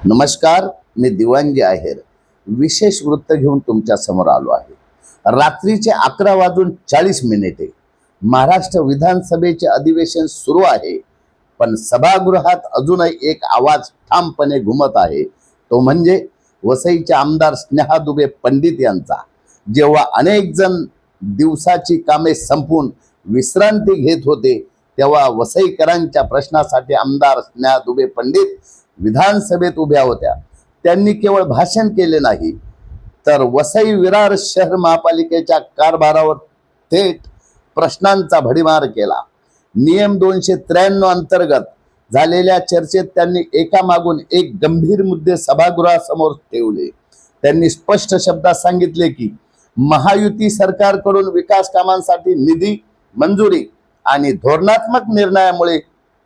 नमस्कार, मी दिवाणजी आहेर. विशेष वृत्त घेऊन तुमच्या समोर आलो आहे. रात्रीचे 11:40 महाराष्ट्र विधानसभेचे अधिवेशन सुरू आहे, पण सभागृहात अजूनही एक आवाज ठामपणे घुमत आहे. तो म्हणजे वसईचे आमदार स्नेहा दुबे पंडित यांचा. जेव्हा अनेक जण दिवसाची कामे संपून विश्रांती घेत होते, तेव्हा वसईकरांच्या प्रश्नासाठी आमदार स्नेहा दुबे पंडित विधानसभेत उभ्या होत्या. त्यांनी केवळ भाषण केले नाही, तर वसई विरार शहर महापालिकेच्या कारभारावर थेट प्रश्नांचा भडीमार केला. नियम 293 अंतर्गत झालेल्या चर्चेत त्यांनी एकामागून एक गंभीर मुद्दे सभागृहासमोर ठेवले. त्यांनी स्पष्ट शब्दात सांगितले की महायुती सरकारकडून विकास कामांसाठी निधी मंजुरी आणि धोरणात्मक निर्णयामुळे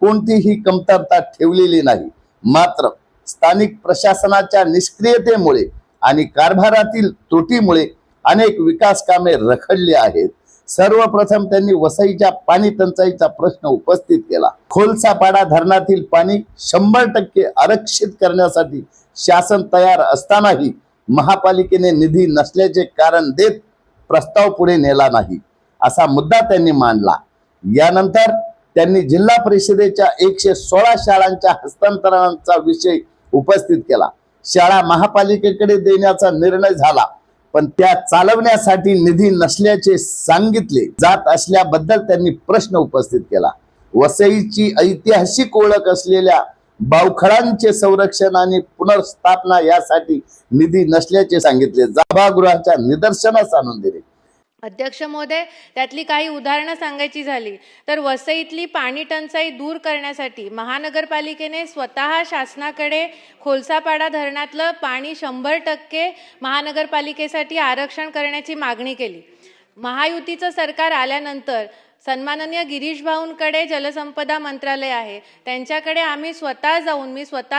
कोणतीही कमतरता ठेवलेली नाही. मात्र स्थानिक प्रशासनाच्या निष्क्रियतेमुळे आणि कारभारातील त्रुटीमुळे अनेक विकास कामे रखडली आहेत. सर्वप्रथम त्यांनी वसईच्या पाणी टंचाईचा प्रश्न उपस्थित केला. खोलसापाडा धरणातील पाणी 100% आरक्षित करण्यासाठी शासन तयार असतानाही महापालिकेने निधी नसल्याचे कारण देत प्रस्ताव पुढे नेला नाही, असा मुद्दा त्यांनी मांडला. यानंतर त्यांनी जिल्हा परिषदेच्या 116 शाळांच्या हस्तांतरणाचा विषय उपस्थित केला. शाळा महापालिकेकडे देण्याचा निर्णय झाला, पण त्या चालवण्यासाठी निधी नसल्याचे सांगितले जात असल्याबद्दल त्यांनी प्रश्न उपस्थित केला. वसईची ऐतिहासिक ओळख असलेल्या बावखळांचे संरक्षण आणि पुनर्स्थापना यासाठी निधी नसल्याचे सांगितले. सभागृहाच्या निदर्शनास आणून दिले. अध्यक्ष महोदय, त्यातली काही उदाहरणं सांगायची झाली तर वसईतली पाणी टंचाई दूर करण्यासाठी महानगरपालिकेने स्वतः शासनाकडे खोलसापाडा धरणातलं पाणी 100% महानगरपालिकेसाठी आरक्षण करण्याची मागणी केली. महायुतीचं सरकार आल्यानंतर सन्माननीय गिरीश भाऊंकडे जलसंपदा मंत्रालय आहे, त्यांच्याकडे मी स्वतः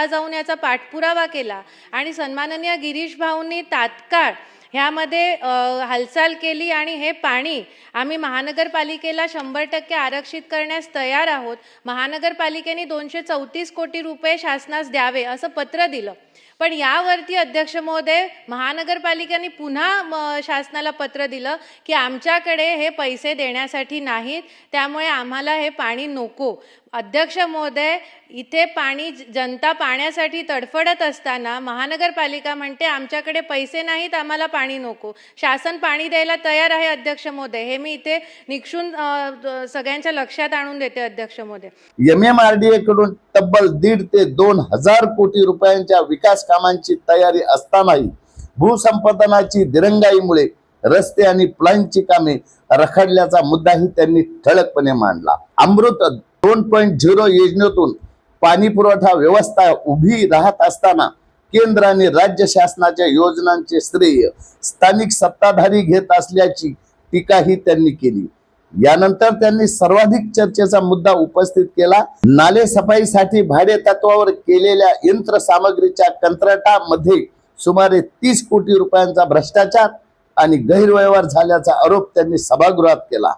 जाऊन याचा पाठपुरावा केला आणि सन्माननीय गिरीश भाऊंनी तात्काळ ह्यामध्ये हालचाल केली आणि हे पाणी आम्ही महानगरपालिकेला 100% आरक्षित करण्यास तयार आहोत. महानगरपालिकेने 234 कोटी रुपये शासनास द्यावे असं पत्र दिलं. पण यावरती अध्यक्ष महोदय, महानगरपालिकेने पुन्हा शासनाला पत्र दिलं की आमच्याकडे हे पैसे देण्यासाठी नाहीत, त्यामुळे आम्हाला हे पाणी नको. अध्यक्ष महोदय, इथे जनता पाण्यासाठी तडफडत असताना महानगरपालिका म्हणते आमच्याकडे पैसे नाहीत, आम्हाला पाणी नको. शासन पाणी द्यायला तयार आहे अध्यक्ष महोदय, हे मी इथे निक्षून सगळ्यांच्या लक्षात आणून देते अध्यक्ष महोदय. MMRDA कडून तब्बल 1,500 ते 2,000 कोटी रुपयांच्या विकास कामांची तयारी असतानाही भूसंपादनाची दिरंगाईमुळे रस्ते आणि प्लांटची कामे रखडल्याचा मुद्दाही त्यांनी ठळकपणे मांडला. अमृत 2.0 योजनेतून पाणी पुरवठा व्यवस्था उभी राहत असताना केंद्र आणि राज्य शासनाच्या योजनांचे श्रेय स्थानिक सत्ताधारी घेत असल्याची टीकाही त्यांनी केली. यानंतर त्यांनी सर्वाधिक चर्चेचा मुद्दा उपस्थित केला. नाले सफाईसाठी भाडे तत्वावर केलेल्या यंत्रसामग्रीच्या कंत्राटामध्ये सुमारे 30 कोटी रुपयांचा भ्रष्टाचार आणि गैरव्यवहार झाल्याचा आरोप त्यांनी सभागृहात केला.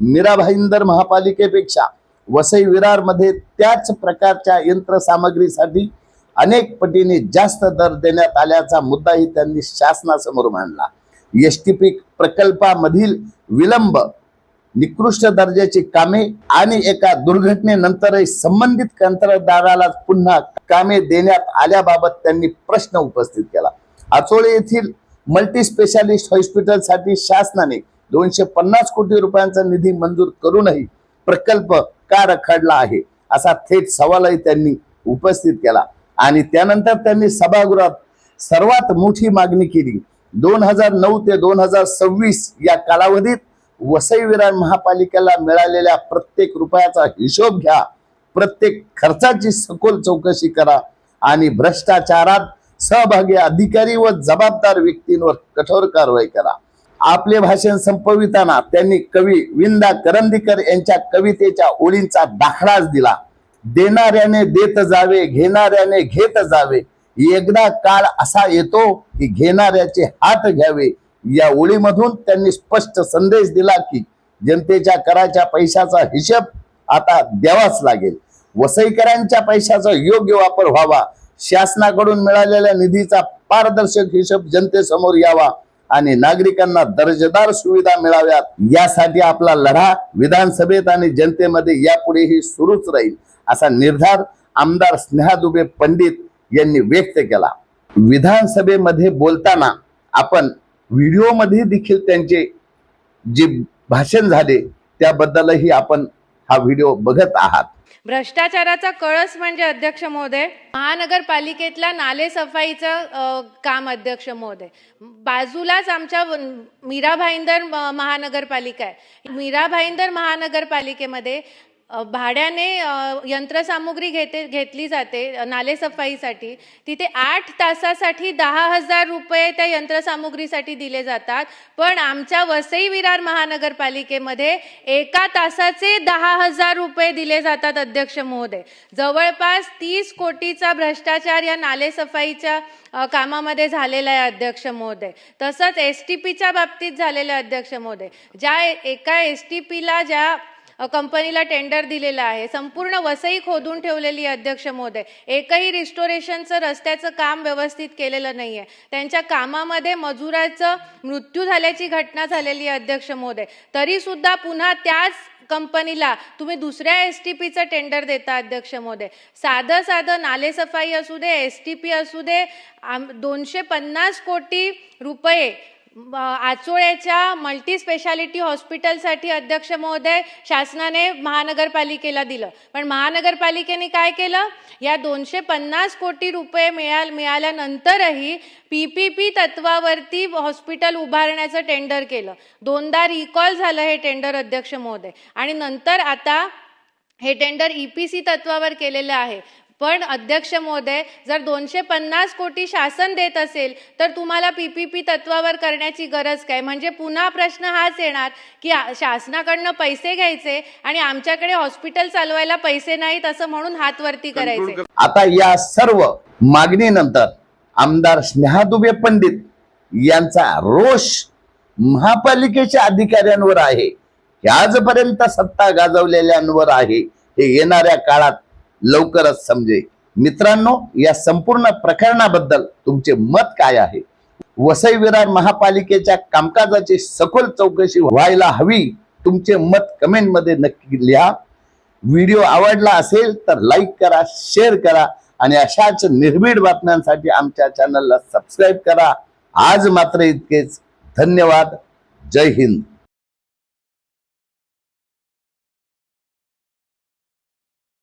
मीरा भाईंदर महापालिकेपेक्षा वसई विरार मध्ये त्याच प्रकारच्या यंत्रसामग्रीसाठी अनेक पटीने जास्त दर देण्यात आल्याचा मुद्दाही त्यांनी शासनासमोर मांडला. STP प्रकल्पामधील विलंब, निकृष्ट दर्जाची कामे आणि एका दुर्घटनेनंतरही संबंधित कंत्राटदाराला पुन्हा कामे देण्यात आल्याबाबत त्यांनी प्रश्न उपस्थित केला. आचोळे येथील मल्टी स्पेशालिस्ट हॉस्पिटलसाठी शासनाने 250 कोटी रुपयांचा निधी मंजूर करूनही प्रकल्प का रखडला आहे, असा थेट सवालही त्यांनी उपस्थित केला. आणि त्यानंतर त्यांनी सभागृहात सर्वात मोठी मागणी केली. 2009 ते 2026 या कालावधीत वसई विरार महापालिकेला मिळालेल्या प्रत्येक रुपयाचा हिशोब घ्या, प्रत्येक खर्चाची सखोल चौकशी करा आणि भ्रष्टाचारात सहभागी अधिकारी व जबाबदार व्यक्तींवर कठोर कारवाई करा. आपले भाषण संपविताना त्यांनी कवी विंदा करंदीकर यांच्या कवितेच्या ओळींचा दाखलाच दिला. देणाऱ्याने देत जावे, घेणाऱ्याने घेत जावे, एकदा काळ असा येतो की घेणाऱ्याचे हात घ्यावे. या ओळीमधून त्यांनी स्पष्ट संदेश दिला की जनतेच्या कराच्या पैशाचा हिशोब आता द्यावाच लागेल. वसईकरांच्या पैशाचा योग्य वापर व्हावा शासनाकडून मिळालेल्या निधीचा पारदर्शक हिशोब जनतेसमोर यावा आणि नागरिकांना दर्जेदार सुविधा मिळाव्यात, यासाठी आपला लढा विधानसभेत आणि जनतेमध्ये यापुढेही सुरूच राहील, असा निर्धार आमदार स्नेहा दुबे पंडित यांनी व्यक्त केला. विधानसभेमध्ये बोलताना आपण व्हिडिओमध्ये देखील त्यांचे जे भाषण झाले त्याबद्दलही आपण हा व्हिडिओ बघत आहात. भ्रष्टाचाराचा कळस म्हणजे अध्यक्ष महोदय महानगरपालिकेतल्या नाले सफाईचं काम. अध्यक्ष महोदय, बाजूलाच आमच्या मीरा भाईंदर महानगरपालिका आहे. मीरा भाईंदर महानगरपालिकेमध्ये भाड्याने यंत्रसामुग्री घेतली जाते नालेसफाईसाठी. तिथे 8 तासासाठी 10,000 रुपये त्या यंत्रसामुग्रीसाठी दिले जातात. पण आमच्या वसई विरार महानगरपालिकेमध्ये 1 तासाचे 10,000 रुपये दिले जातात. अध्यक्ष महोदय, जवळपास 30 कोटीचा भ्रष्टाचार या नालेसफाईच्या कामामध्ये झालेला आहे. अध्यक्ष महोदय, तसंच STPच्या बाबतीत झालेलं आहे. अध्यक्ष महोदय, ज्या एका STPला ज्या कंपनीला टेंडर दिलेलं आहे, संपूर्ण वसई खोदून ठेवलेली आहे. अध्यक्ष महोदय, एकही रिस्टोरेशनचं रस्त्याचं काम व्यवस्थित केलेलं नाहीये. त्यांच्या कामामध्ये मजुराचं मृत्यू झाल्याची घटना झालेली आहे. अध्यक्ष महोदय, तरी सुद्धा पुन्हा त्याच कंपनीला तुम्ही दुसऱ्या STPचं टेंडर देता. अध्यक्ष महोदय, साधं नालेसफाई असू दे, STP असू दे, 250 कोटी रुपये आचोळ्याच्या मल्टी स्पेशालिटी हॉस्पिटलसाठी अध्यक्ष महोदय शासनाने महानगरपालिकेला दिलं. पण महानगरपालिकेने काय केलं, या 250 कोटी रुपये मिळाल्यानंतरही PPP तत्वावरती हॉस्पिटल उभारण्याचं टेंडर केलं. 2दा रिकॉल झालं हे टेंडर. अध्यक्ष महोदय, आणि नंतर आता हे टेंडर EPC तत्वावर केलेलं आहे. पण अध्यक्ष महोदय, जर 250 कोटी शासन देत असेल तर तुम्हाला PPP तत्वावर करण्याची गरज काय? म्हणजे पुन्हा प्रश्न हाच येणार की शासनाकडनं पैसे घ्यायचे आणि आमच्याकडे हॉस्पिटल चालवायला पैसे नाहीत असं म्हणून हात वरती करायचे. आता या सर्व मागणीनंतर आमदार स्नेहा दुबे पंडित यांचा रोष महापालिकेच्या अधिकाऱ्यांवर आहे, आजपर्यंत सत्ता गाजवलेल्यांवर आहे, हे येणाऱ्या काळात लवकरच समजेल. मित्रांनो, या संपूर्ण प्रकरणाबद्दल तुमचे मत काय आहे? वसई विरार महापालिकेच्या कामकाजाची सखोल चौकशी व्हायला हवी. तुमचे मत कमेंट मध्ये नक्की लिहा. व्हिडिओ आवडला असेल तर लाईक करा, शेअर करा आणि अशाच निर्भीड बातम्यांसाठी आमच्या चॅनलला सबस्क्राईब करा. आज मात्र इतकेच. धन्यवाद. जय हिंद.